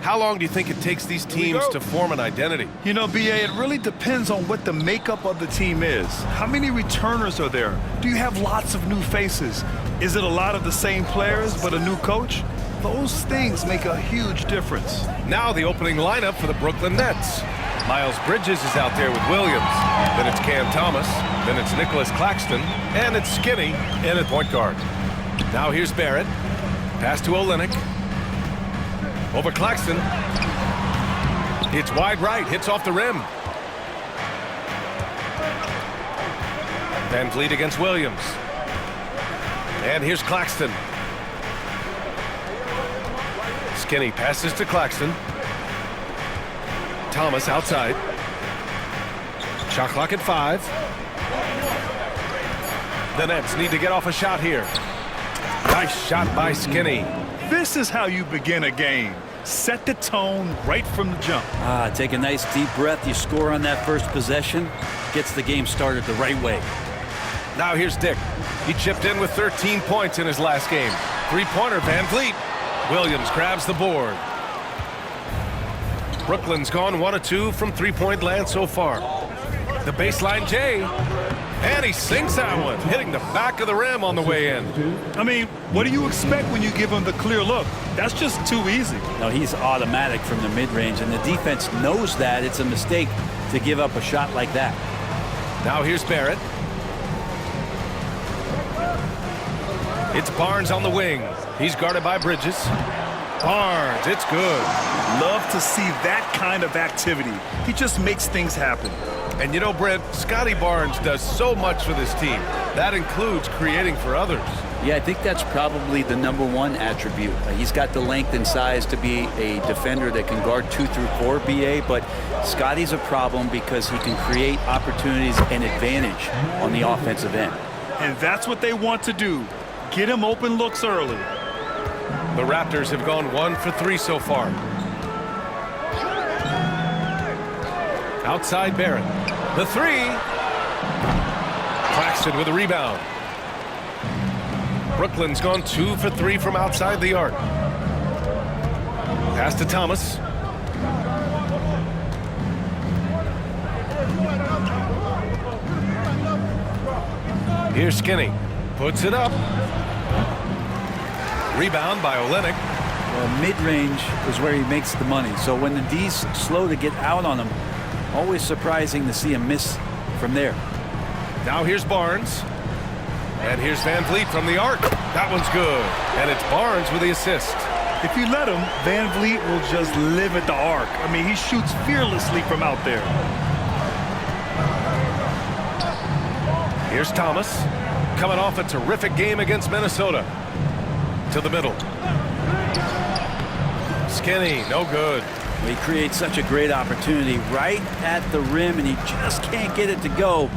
How long do you think it takes these teams to form an identity? You know, B.A., it really depends on what the makeup of the team is. How many returners are there? Do you have lots of new faces? Is it a lot of the same players but a new coach? Those things make a huge difference. Now the opening lineup for the Brooklyn Nets. Miles Bridges is out there with Williams. Then it's Cam Thomas. Then it's Nicholas Claxton. And it's Skinny in at point guard. Now here's Barrett. Pass to Olynyk. Over Claxton. It's wide right. Hits off the rim. Van Vliet against Williams. And here's Claxton. Skinny passes to Claxton. Thomas outside. Shot clock at 5. The Nets need to get off a shot here. Nice shot by Skinny. This is how you begin a game. Set the tone right from the jump. Take a nice deep breath. You score on that first possession. Gets the game started the right way. Now here's Dick. He chipped in with 13 points in his last game. Three-pointer, Van Vliet. Williams grabs the board. Brooklyn's gone 1 of 2 from three-point land so far. The baseline Jay. And he sinks that one, hitting the back of the rim on the way in. I mean, what do you expect when you give him the clear look? That's just too easy. No, he's automatic from the mid-range, and the defense knows that it's a mistake to give up a shot like that. Now here's Barrett. It's Barnes on the wing. He's guarded by Bridges. Barnes, it's good. Love to see that kind of activity. He just makes things happen. And you know, Brent, Scotty Barnes does so much for this team. That includes creating for others. Yeah, I think that's probably the #1 attribute. He's got the length and size to be a defender that can guard 2 through 4, BA, but Scotty's a problem because he can create opportunities and advantage on the offensive end. And that's what they want to do. Get him open looks early. The Raptors have gone 1 for 3 so far. Outside Barrett. The 3. Claxton with a rebound. Brooklyn's gone 2 for 3 from outside the arc. Pass to Thomas. Here's Skinny. Puts it up. Rebound by Olynyk. Well, mid-range is where he makes the money. So when the D's slow to get out on him, always surprising to see him miss from there. Now here's Barnes. And here's Van Vliet from the arc. That one's good. And it's Barnes with the assist. If you let him, Van Vliet will just live at the arc. I mean, he shoots fearlessly from out there. Here's Thomas. Coming off a terrific game against Minnesota. To the middle. Skinny, no good. He creates such a great opportunity right at the rim, and he just can't get it to go.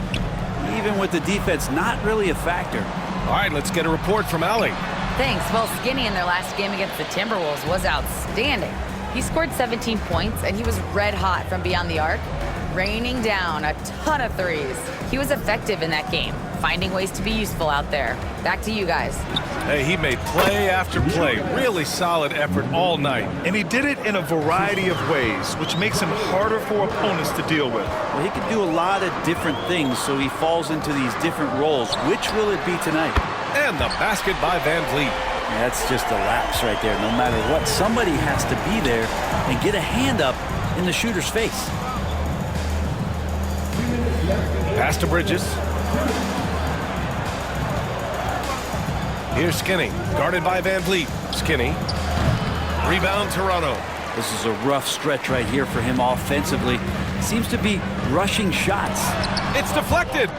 Even with the defense not really a factor. All right, let's get a report from Allie. Thanks. Well, Skinny in their last game against the Timberwolves was outstanding. He scored 17 points, and he was red hot from beyond the arc, raining down a ton of threes. He was effective in that game, finding ways to be useful out there. Back to you guys. Hey, he made play after play. Really solid effort all night. And he did it in a variety of ways, which makes him harder for opponents to deal with. Well, he can do a lot of different things, so he falls into these different roles. Which will it be tonight? And the basket by Van Vliet. Yeah, that's just a lapse right there. No matter what, somebody has to be there and get a hand up in the shooter's face. Pass to Bridges. Here's Skinny, guarded by Van Vliet. Skinny. Rebound, Toronto. This is a rough stretch right here for him offensively. Seems to be rushing shots. It's deflected.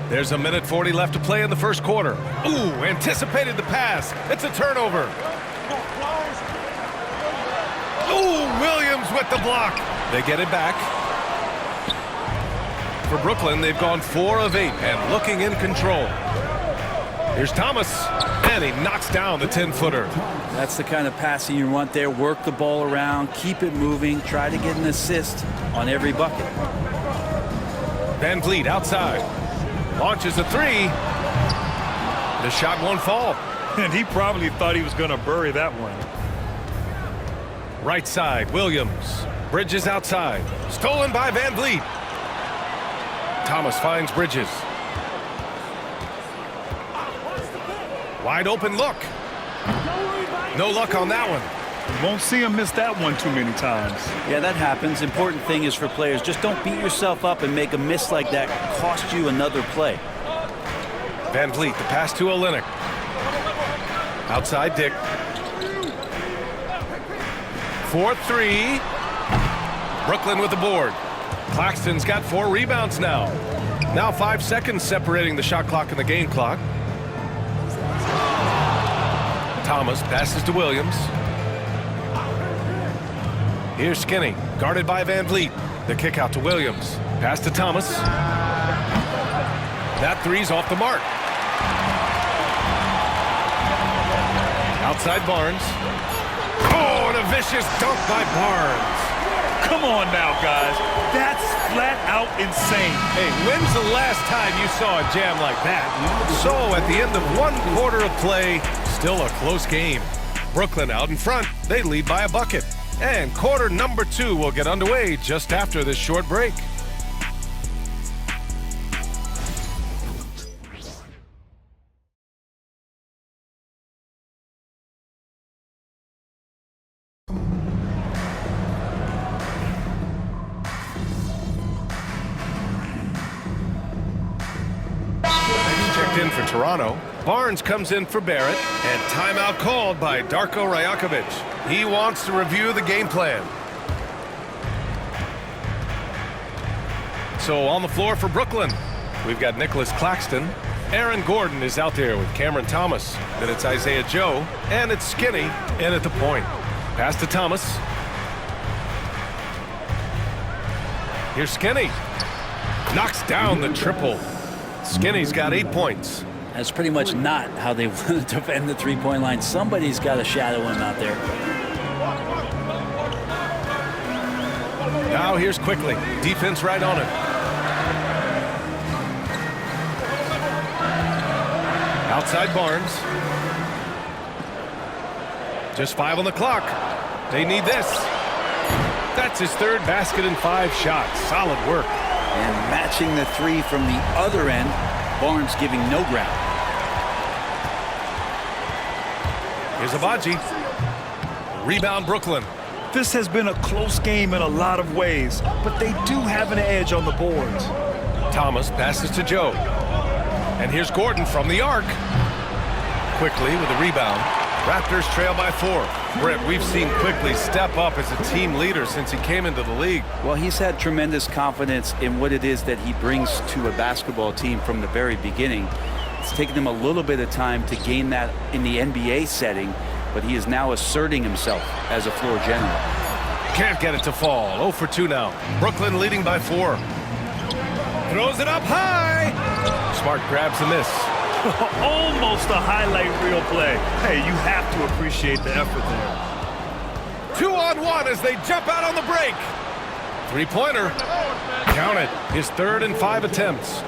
There's 1:40 left to play in the first quarter. Ooh, anticipated the pass. It's a turnover. Ooh, Williams with the block. They get it back. For Brooklyn, they've gone 4 of 8 and looking in control. Here's Thomas, and he knocks down the 10-footer. That's the kind of passing you want there. Work the ball around, keep it moving, try to get an assist on every bucket. Van Vliet outside. Launches a 3. The shot won't fall. And he probably thought he was going to bury that one. Right side, Williams. Bridges outside. Stolen by Van Vliet. Thomas finds Bridges. Wide open look. No luck on that one. Won't see him miss that one too many times. Yeah, that happens. Important thing is for players, just don't beat yourself up and make a miss like that cost you another play. Van Vliet, the pass to Olynyk. Outside Dick. 4-3. Brooklyn with the board. Claxton's got 4 rebounds now. Now 5 seconds separating the shot clock and the game clock. Thomas passes to Williams. Here's Skinny, guarded by Van Vliet. The kick out to Williams. Pass to Thomas. That three's off the mark. Outside Barnes. Oh, and a vicious dunk by Barnes. Come on now, guys. That's flat out insane. Hey, when's the last time you saw a jam like that? So, at the end of 1 quarter of play, still a close game. Brooklyn out in front. They lead by a bucket. And quarter number 2 will get underway just after this short break. Checked in for Toronto. Barnes comes in for Barrett, and timeout called by Darko Rajakovic. He wants to review the game plan. So on the floor for Brooklyn, we've got Nicholas Claxton. Aaron Gordon is out there with Cameron Thomas. Then it's Isaiah Joe, and it's Skinny in at the point. Pass to Thomas. Here's Skinny. Knocks down the triple. Skinny's got 8 points. That's pretty much not how they want to defend the three-point line. Somebody's got to shadow him out there. Now here's Quickly. Defense right on it. Outside Barnes. Just 5 on the clock. They need this. That's his 3rd basket in 5 shots. Solid work. And matching the 3 from the other end, Barnes giving no ground. Here's Abaji. Rebound Brooklyn. This has been a close game in a lot of ways, but they do have an edge on the boards. Thomas passes to Joe. And here's Gordon from the arc. Quickly with a rebound. Raptors trail by 4. Britt, we've seen Quickly step up as a team leader since he came into the league. Well, he's had tremendous confidence in what it is that he brings to a basketball team from the very beginning. It's taken him a little bit of time to gain that in the NBA setting, but he is now asserting himself as a floor general. Can't get it to fall. 0 for 2 now. Brooklyn leading by 4. Throws it up high. Smart grabs the miss. Almost a highlight reel play. Hey, you have to appreciate the effort there. 2-on-1 as they jump out on the break. 3-pointer. Count it. His 3rd in 5 attempts.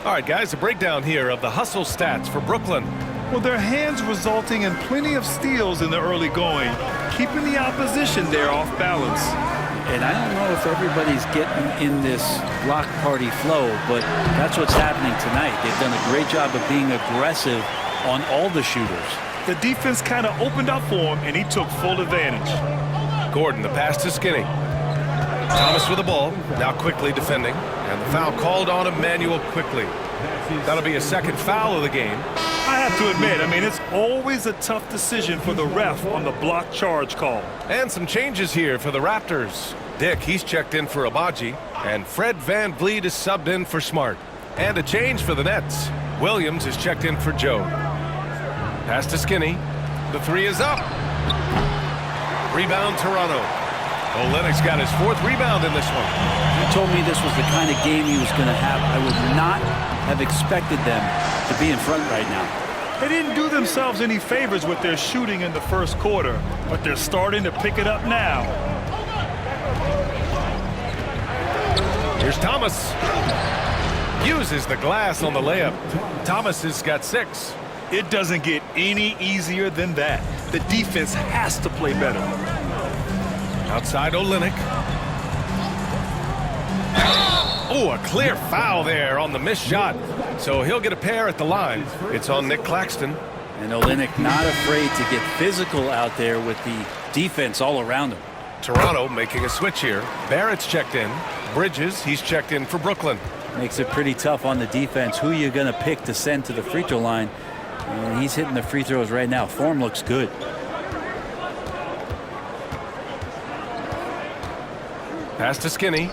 All right, guys, a breakdown here of the hustle stats for Brooklyn. Well, their hands resulting in plenty of steals in the early going, keeping the opposition there off balance. And I don't know if everybody's getting in this block party flow, but that's what's happening tonight. They've done a great job of being aggressive on all the shooters. The defense kind of opened up for him, and he took full advantage. Gordon, the pass to Skinny. Thomas with the ball, now Quickly defending, and the foul called on Emmanuel Quickly. That'll be a 2nd foul of the game. I have to admit, it's always a tough decision for the ref on the block charge call. And some changes here for the Raptors. Dick, he's checked in for Abaji, and Fred Van Vliet is subbed in for Smart. And a change for the Nets. Williams is checked in for Joe. Pass to Skinny. The 3 is up. Rebound Toronto. Olynyk's got his 4th rebound in this one. He told me this was the kind of game he was going to have. I would not have expected them to be in front right now. They didn't do themselves any favors with their shooting in the 1st quarter, but they're starting to pick it up now. Here's Thomas. Uses the glass on the layup. Thomas has got 6. It doesn't get any easier than that. The defense has to play better. Outside Olynyk. Oh, a clear foul there on the missed shot. So he'll get a pair at the line. It's on Nick Claxton. And Olynyk not afraid to get physical out there with the defense all around him. Toronto making a switch here. Barrett's checked in. Bridges, he's checked in for Brooklyn. Makes it pretty tough on the defense. Who you're going to pick to send to the free throw line. And he's hitting the free throws right now. Form looks good. Pass to Skinny.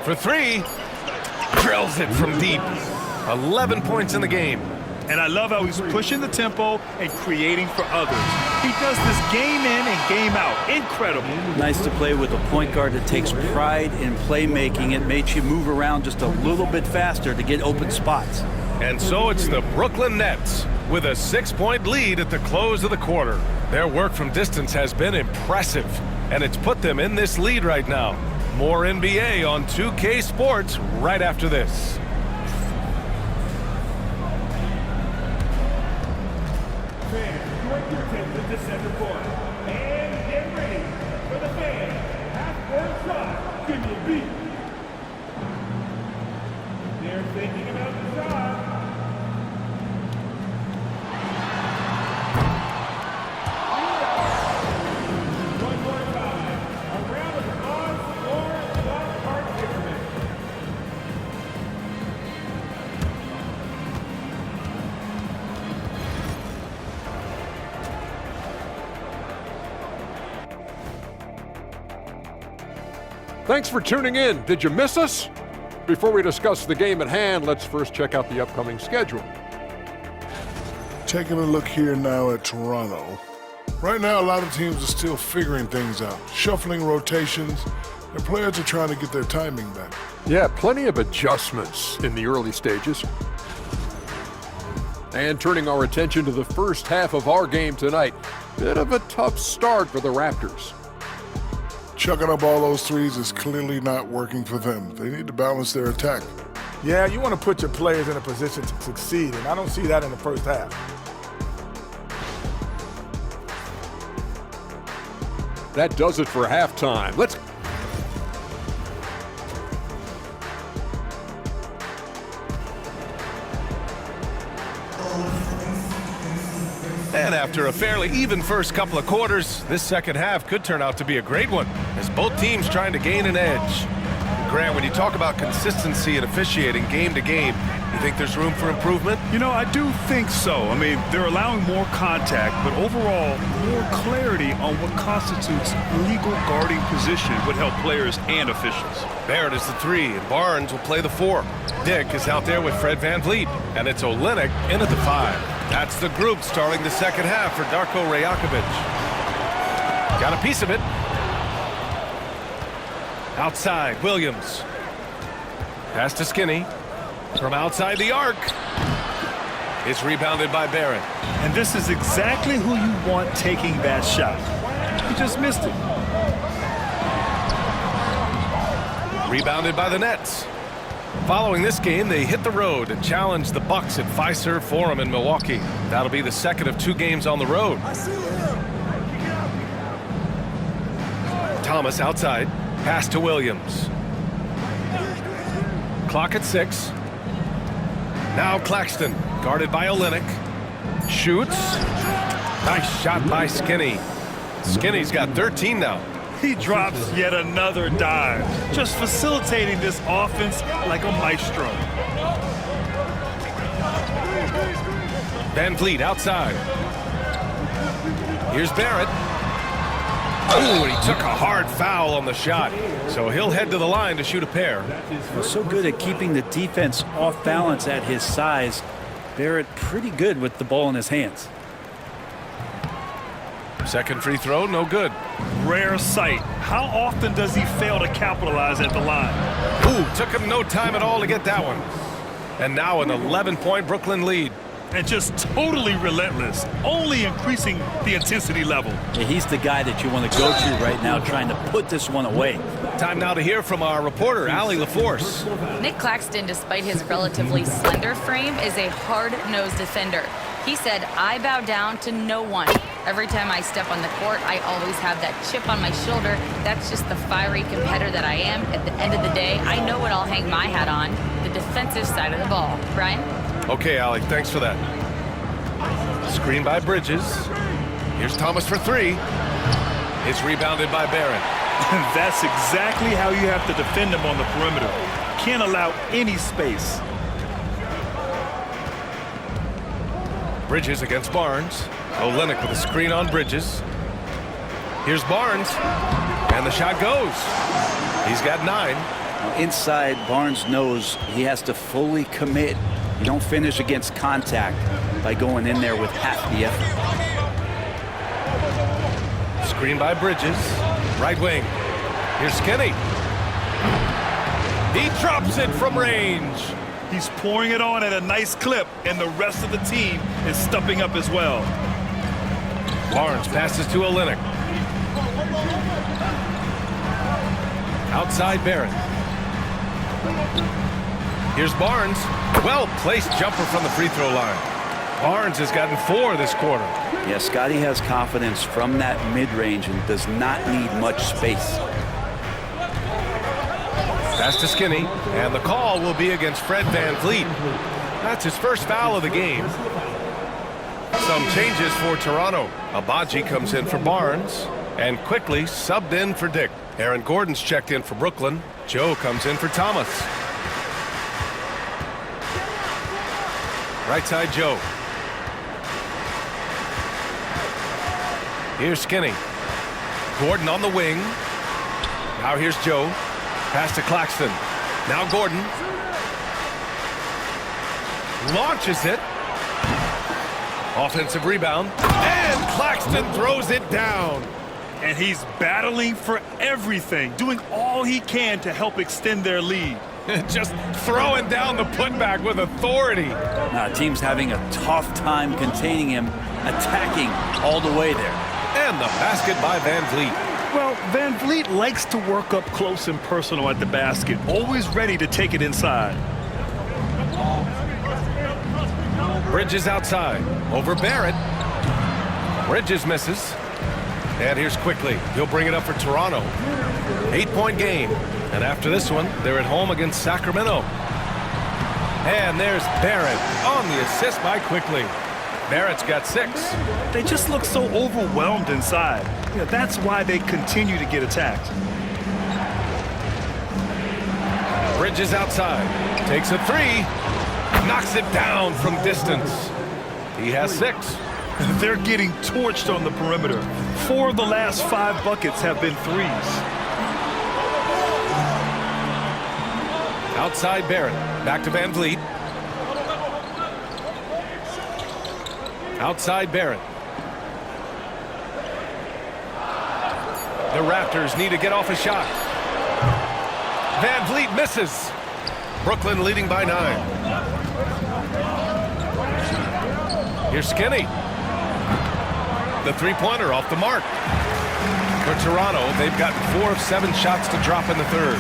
For three. Drills it from deep. 11 points in the game. And I love how he's pushing the tempo and creating for others. He does this game in and game out. Incredible. Nice to play with a point guard that takes pride in playmaking. It makes you move around just a little bit faster to get open spots. And so it's the Brooklyn Nets with a 6-point lead at the close of the quarter. Their work from distance has been impressive, and it's put them in this lead right now. More NBA on 2K Sports right after this. The center court. And get ready for the fan. Half-court shot. Give me a beat. They're thinking about the shot. One more time. A round of on-floor shot participants. Thanks for tuning in. Did you miss us? Before we discuss the game at hand, let's first check out the upcoming schedule. Taking a look here now at Toronto. Right now, a lot of teams are still figuring things out, shuffling rotations, and players are trying to get their timing back. Yeah, plenty of adjustments in the early stages. And turning our attention to the first half of our game tonight. Bit of a tough start for the Raptors. Chucking up all those threes is clearly not working for them. They need to balance their attack. Yeah, you want to put your players in a position to succeed, and I don't see that in the first half. That does it for halftime. Let's And after a fairly even first couple of quarters, this second half could turn out to be a great one, as both teams trying to gain an edge. Grant, when you talk about consistency and officiating game to game, you think there's room for improvement? You know, I do think so. I mean, they're allowing more contact, but overall, more clarity on what constitutes legal guarding position would help players and officials. Barrett is the 3, and Barnes will play the 4. Dick is out there with Fred VanVleet, and it's Olynyk in at the 5. That's the group starting the second half for Darko Rajakovic. Got a piece of it. Outside, Williams. Pass to Skinny. From outside the arc. It's rebounded by Barrett. And this is exactly who you want taking that shot. He just missed it. Rebounded by the Nets. Following this game, they hit the road and challenge the Bucks at Fiserv Forum in Milwaukee. That'll be the second of 2 games on the road. Thomas outside. Pass to Williams. Clock at 6. Now Claxton, guarded by Olynyk. Shoots. Nice shot by Skinny. Skinny's got 13 now. He drops yet another dive, just facilitating this offense like a maestro. VanVleet outside. Here's Barrett. Oh, and he took a hard foul on the shot. So he'll head to the line to shoot a pair. So good at keeping the defense off balance at his size. Barrett pretty good with the ball in his hands. Second free throw, no good. Rare sight. How often does he fail to capitalize at the line? Ooh, took him no time at all to get that one. And now an 11-point Brooklyn lead. And just totally relentless, only increasing the intensity level. Yeah, he's the guy that you want to go to right now, trying to put this one away. Time now to hear from our reporter, Allie LaForce. Nick Claxton, despite his relatively slender frame, is a hard-nosed defender. He said, "I bow down to no one. Every time I step on the court, I always have that chip on my shoulder. That's just the fiery competitor that I am. At the end of the day, I know what I'll hang my hat on, the defensive side of the ball." Brian? Okay, Allie, thanks for that. Screen by Bridges. Here's Thomas for three. It's rebounded by Barrett. That's exactly how you have to defend him on the perimeter. Can't allow any space. Bridges against Barnes. Olynyk with a screen on Bridges. Here's Barnes, and the shot goes. He's got 9. Inside, Barnes knows he has to fully commit. You don't finish against contact by going in there with half the effort. Screen by Bridges. Right wing. Here's Skinny. He drops it from range. He's pouring it on at a nice clip, and the rest of the team is stepping up as well. Barnes passes to Olynyk. Outside Barrett. Here's Barnes. Well-placed jumper from the free throw line. Barnes has gotten 4 this quarter. Yeah, Scotty has confidence from that mid-range and does not need much space. Pass to Skinny, and the call will be against Fred VanVleet. That's his first foul of the game. Some changes for Toronto. Abaji comes in for Barnes, and quickly subbed in for Dick. Aaron Gordon's checked in for Brooklyn. Joe comes in for Thomas. Right side Joe. Here's Skinny. Gordon on the wing. Now here's Joe. Pass to Claxton. Now Gordon. Launches it. Offensive rebound. And Claxton throws it down. And he's battling for everything, doing all he can to help extend their lead. Just throwing down the putback with authority. Team's having a tough time containing him, attacking all the way there. And the basket by VanVleet. Well, VanVleet likes to work up close and personal at the basket, always ready to take it inside. Bridges outside. Over Barrett. Bridges misses. And here's Quickly. He'll bring it up for Toronto. 8-point game. And after this one, they're at home against Sacramento. And there's Barrett on the assist by Quickly. Barrett's got 6. They just look so overwhelmed inside. That's why they continue to get attacked. Bridges outside. Takes a 3. Knocks it down from distance. He has 6. They're getting torched on the perimeter. 4 of the last 5 buckets have been threes. Outside Barrett. Back to VanVleet. Outside Barrett. The Raptors need to get off a shot. VanVleet misses. Brooklyn leading by 9. Here's Skinny. The three-pointer off the mark. For Toronto, they've gotten 4 of 7 shots to drop in the third.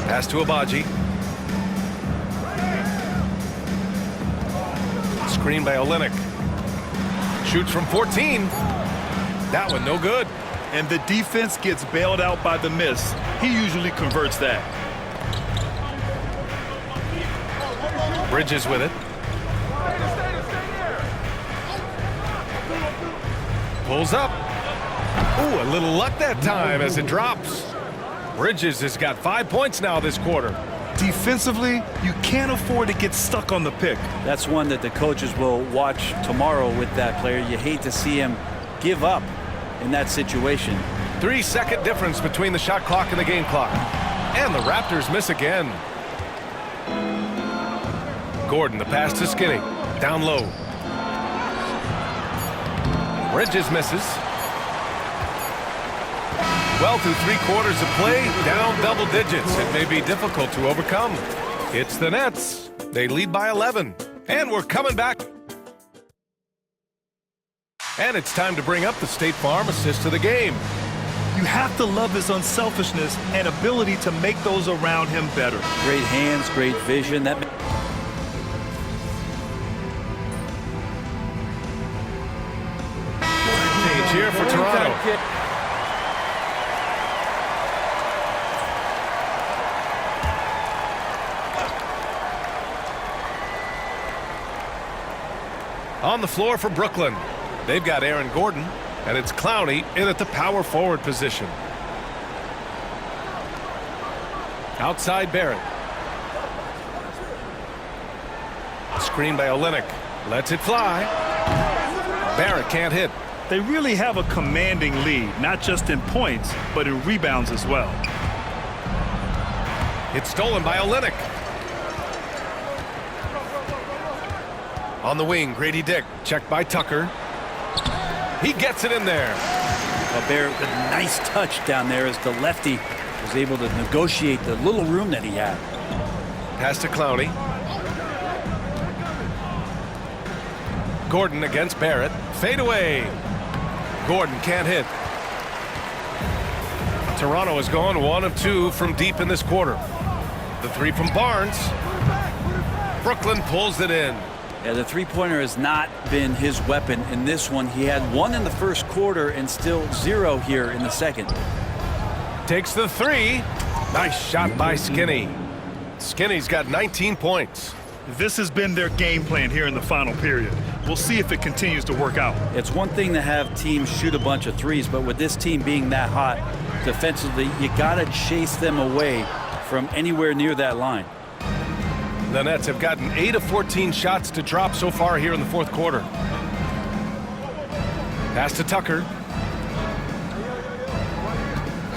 Pass to Abaji. Screen by Olynyk. Shoots from 14. That one no good. And the defense gets bailed out by the miss. He usually converts that. Bridges with it. Pulls up. Ooh, a little luck that time as it drops. Bridges has got 5 points now this quarter. Defensively, you can't afford to get stuck on the pick. That's one that the coaches will watch tomorrow with that player. You hate to see him give up in that situation. 3-second difference between the shot clock and the game clock. And the Raptors miss again. Gordon, the pass to Skinny. Down low. Bridges misses. Well, through 3 quarters of play, down double digits. It may be difficult to overcome. It's the Nets. They lead by 11. And we're coming back. And it's time to bring up the State Farm assist of the game. You have to love his unselfishness and ability to make those around him better. Great hands, great vision. Change here for Toronto. On the floor for Brooklyn, they've got Aaron Gordon, and it's Clowney in at the power forward position. Outside Barrett. Screen by Olynyk. Lets it fly. Barrett can't hit. They really have a commanding lead, not just in points, but in rebounds as well. It's stolen by Olynyk. On the wing, Grady Dick, checked by Tucker. He gets it in there. Well, Barrett with a nice touch down there as the lefty was able to negotiate the little room that he had. Pass to Clowney. Gordon against Barrett. Fade away. Gordon can't hit. Toronto has gone 1 of 2 from deep in this quarter. The 3 from Barnes. Brooklyn pulls it in. Yeah, the three-pointer has not been his weapon in this one. He had 1 in the first quarter and still 0 here in the second. Takes the 3. Nice shot by Skinny. Skinny's got 19 points. This has been their game plan here in the final period. We'll see if it continues to work out. It's one thing to have teams shoot a bunch of threes, but with this team being that hot defensively, you got to chase them away from anywhere near that line. The Nets have gotten 8 of 14 shots to drop so far here in the fourth quarter. Pass to Tucker.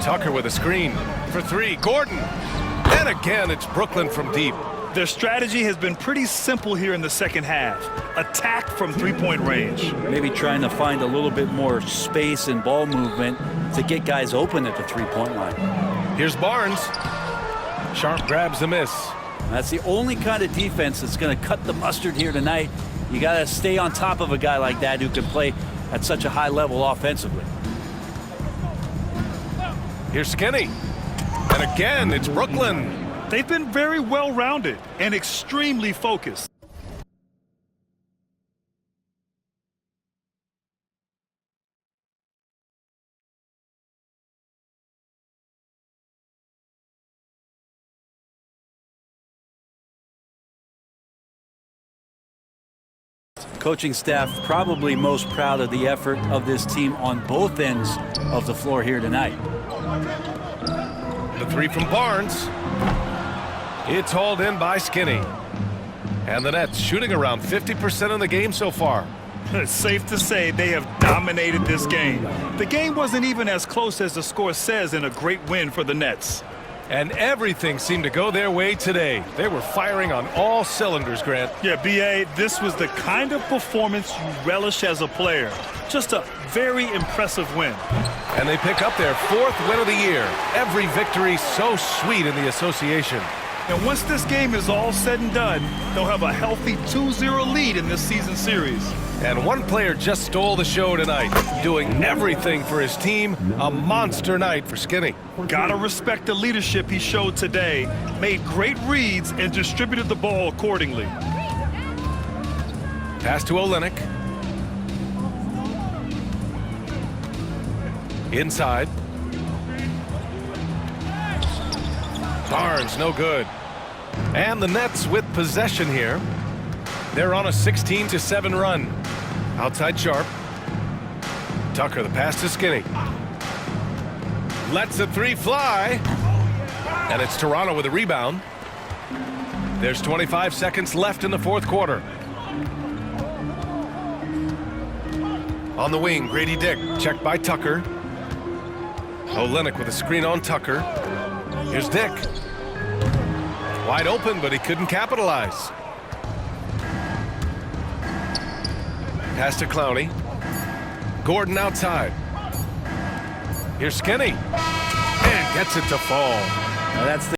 Tucker with a screen for 3. Gordon. And again, it's Brooklyn from deep. Their strategy has been pretty simple here in the second half. Attack from three-point range. Maybe trying to find a little bit more space and ball movement to get guys open at the three-point line. Here's Barnes. Sharp grabs the miss. That's the only kind of defense that's going to cut the mustard here tonight. You got to stay on top of a guy like that who can play at such a high level offensively. Here's Skinny. And again, it's Brooklyn. They've been very well-rounded and extremely focused. Coaching staff probably most proud of the effort of this team on both ends of the floor here tonight. The 3 from Barnes. It's hauled in by Skinny. And the Nets shooting around 50% in the game so far. It's safe to say they have dominated this game. The game wasn't even as close as the score says in a great win for the Nets. And everything seemed to go their way today. They were firing on all cylinders, Grant. Yeah, B.A., this was the kind of performance you relish as a player. Just a very impressive win. And they pick up their 4th win of the year. Every victory so sweet in the association. And once this game is all said and done, they'll have a healthy 2-0 lead in this season series. And one player just stole the show tonight, doing everything for his team. A monster night for Skinny. Gotta respect the leadership he showed today. Made great reads and distributed the ball accordingly. Pass to Olynyk. Inside. Barnes, no good. And the Nets with possession here. They're on a 16-7 run. Outside Sharp. Tucker, the pass to Skinny. Lets the 3 fly. And it's Toronto with a rebound. There's 25 seconds left in the fourth quarter. On the wing, Grady Dick, checked by Tucker. Olynyk with a screen on Tucker. Here's Dick. Wide open, but he couldn't capitalize. Pass to Clowney. Gordon outside. Here's Skinny. And gets it to fall. Now that's the